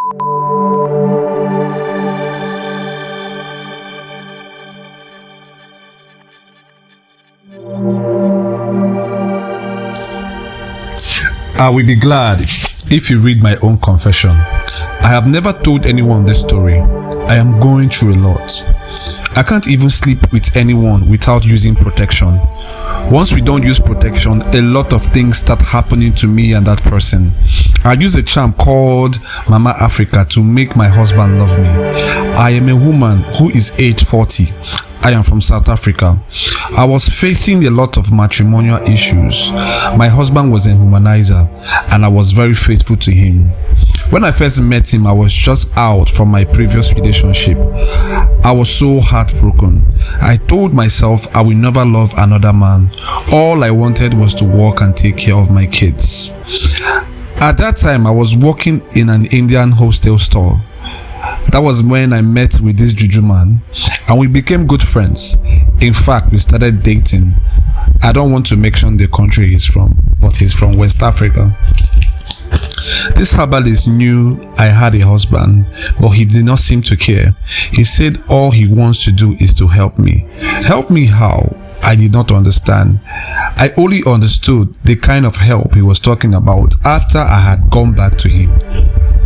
I will be glad if you read my own confession. I have never told anyone this story. I am going through a lot. I can't even sleep with anyone without using protection. Once we don't use protection, a lot of things start happening to me and that person. I use a charm called Mama Africa to make my husband love me. I am a woman who is age 40. I am from South Africa. I was facing a lot of matrimonial issues. My husband was a humanizer and I was very faithful to him. When I first met him, I was just out from my previous relationship. I was so heartbroken. I told myself I will never love another man. All I wanted was to work and take care of my kids. At that time, I was working in an Indian hostel store. That was when I met with this Juju man and we became good friends. In fact, we started dating. I don't want to mention the country he's from, but he's from West Africa. This herbalist knew I had a husband, but he did not seem to care. He said all he wants to do is to help me. Help me how? I did not understand. I only understood the kind of help he was talking about after I had gone back to him,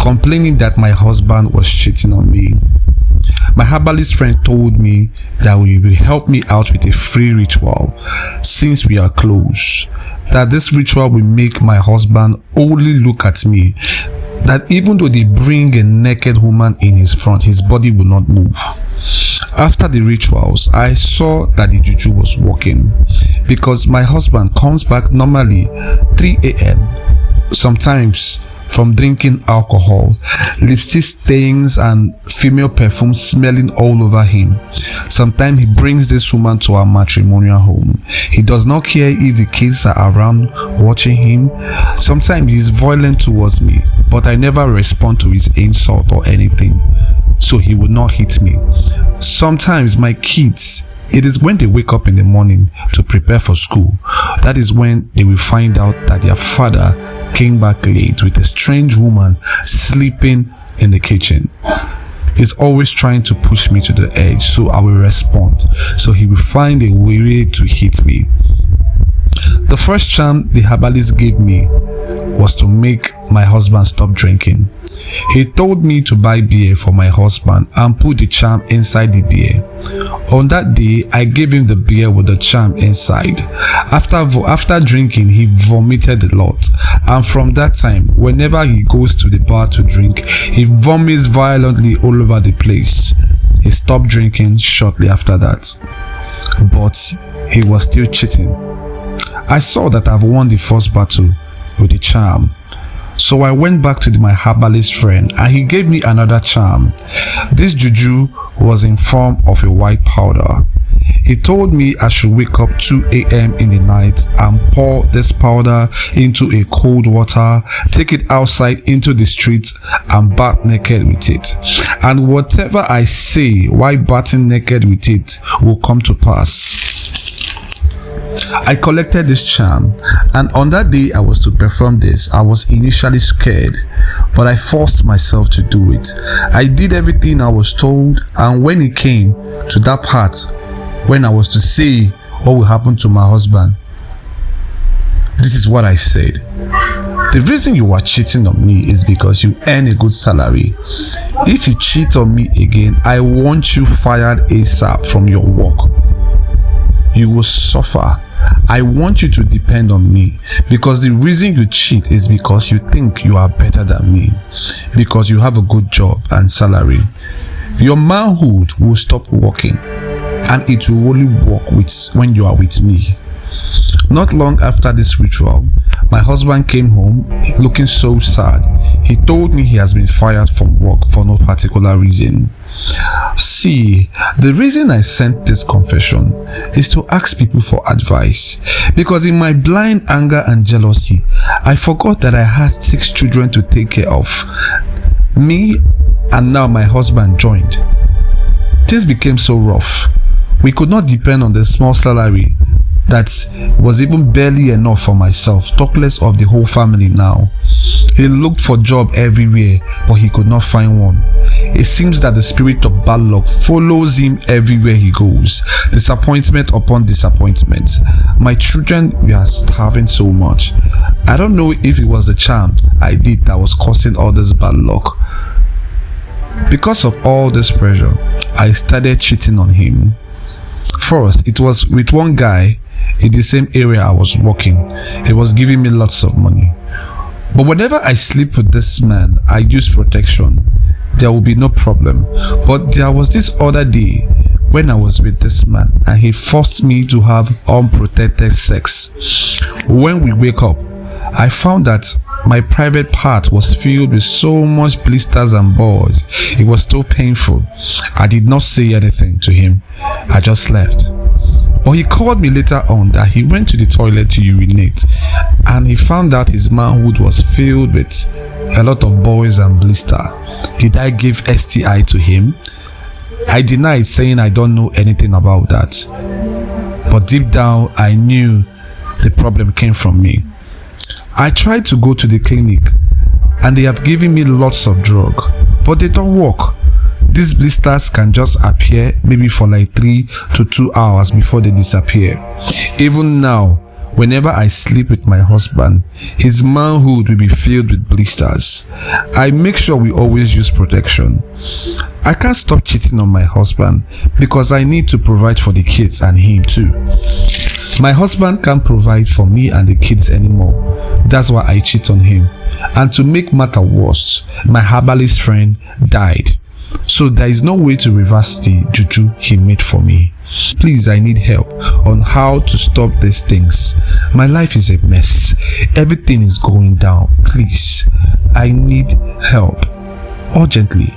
complaining that my husband was cheating on me. My herbalist friend told me that he will help me out with a free ritual since we are close. That this ritual will make my husband only look at me. That even though they bring a naked woman in his front, his body will not move. After the rituals, I saw that the juju was working because my husband comes back normally 3 a.m. sometimes from drinking alcohol, lipstick stains and female perfume smelling all over him. Sometimes he brings this woman to our matrimonial home. He does not care if the kids are around watching him. Sometimes he's violent towards me, but I never respond to his insult or anything, so he would not hit me. Sometimes my kids, it is when they wake up in the morning to prepare for school, that is when they will find out that their father came back late with a strange woman sleeping in the kitchen. He's always trying to push me to the edge, so I will respond. So he will find a way to hit me. The first charm the herbalist gave me was to make my husband stop drinking. He told me to buy beer for my husband and put the charm inside the beer. On that day, I gave him the beer with the charm inside. After drinking, he vomited a lot, and from that time, whenever he goes to the bar to drink, he vomits violently all over the place. He stopped drinking shortly after that, but he was still cheating. I saw that I've won the first battle with the charm. So I went back to my herbalist friend and he gave me another charm. This juju was in form of a white powder. He told me I should wake up 2 a.m. in the night and pour this powder into a cold water, take it outside into the streets and bath naked with it. And whatever I say while bathing naked with it will come to pass. I collected this charm, and on that day I was to perform this. I was initially scared, but I forced myself to do it. I did everything I was told, and when it came to that part when I was to say what will happen to my husband, this is what I said. The reason you are cheating on me is because you earn a good salary. If you cheat on me again, I want you fired ASAP from your work. You will suffer. I want you to depend on me, because the reason you cheat is because you think you are better than me, because you have a good job and salary. Your manhood will stop working and it will only work when you are with me. Not long after this ritual, my husband came home looking so sad. He told me he has been fired from work for no particular reason. See, the reason I sent this confession is to ask people for advice, because in my blind anger and jealousy, I forgot that I had 6 children to take care of. Me and now my husband joined. Things became so rough. We could not depend on the small salary that was even barely enough for myself, talk less of the whole family now. He looked for job everywhere, but he could not find one. It seems that the spirit of bad luck follows him everywhere he goes. Disappointment upon disappointment. My children were starving so much. I don't know if it was the charm I did that was causing all this bad luck. Because of all this pressure, I started cheating on him. First, it was with one guy in the same area I was working. He was giving me lots of money. But whenever I sleep with this man, I use protection. There will be no problem. But there was this other day when I was with this man and he forced me to have unprotected sex. When we wake up, I found that my private part was filled with so much blisters and balls. It was so painful. I did not say anything to him. I just left. But he called me later on that he went to the toilet to urinate and he found out his manhood was filled with a lot of boils and blister. Did I give STI to him? I denied, saying I don't know anything about that. But deep down, I knew the problem came from me. I tried to go to the clinic and they have given me lots of drug, but they don't work. These blisters can just appear maybe for like 3 to 2 hours before they disappear. Even now, whenever I sleep with my husband, his manhood will be filled with blisters. I make sure we always use protection. I can't stop cheating on my husband because I need to provide for the kids and him too. My husband can't provide for me and the kids anymore. That's why I cheat on him. And to make matter worse, my herbalist friend died. So there is no way to reverse the juju he made for me. Please, I need help on how to stop these things. My life is a mess. Everything is going down. Please, I need help urgently.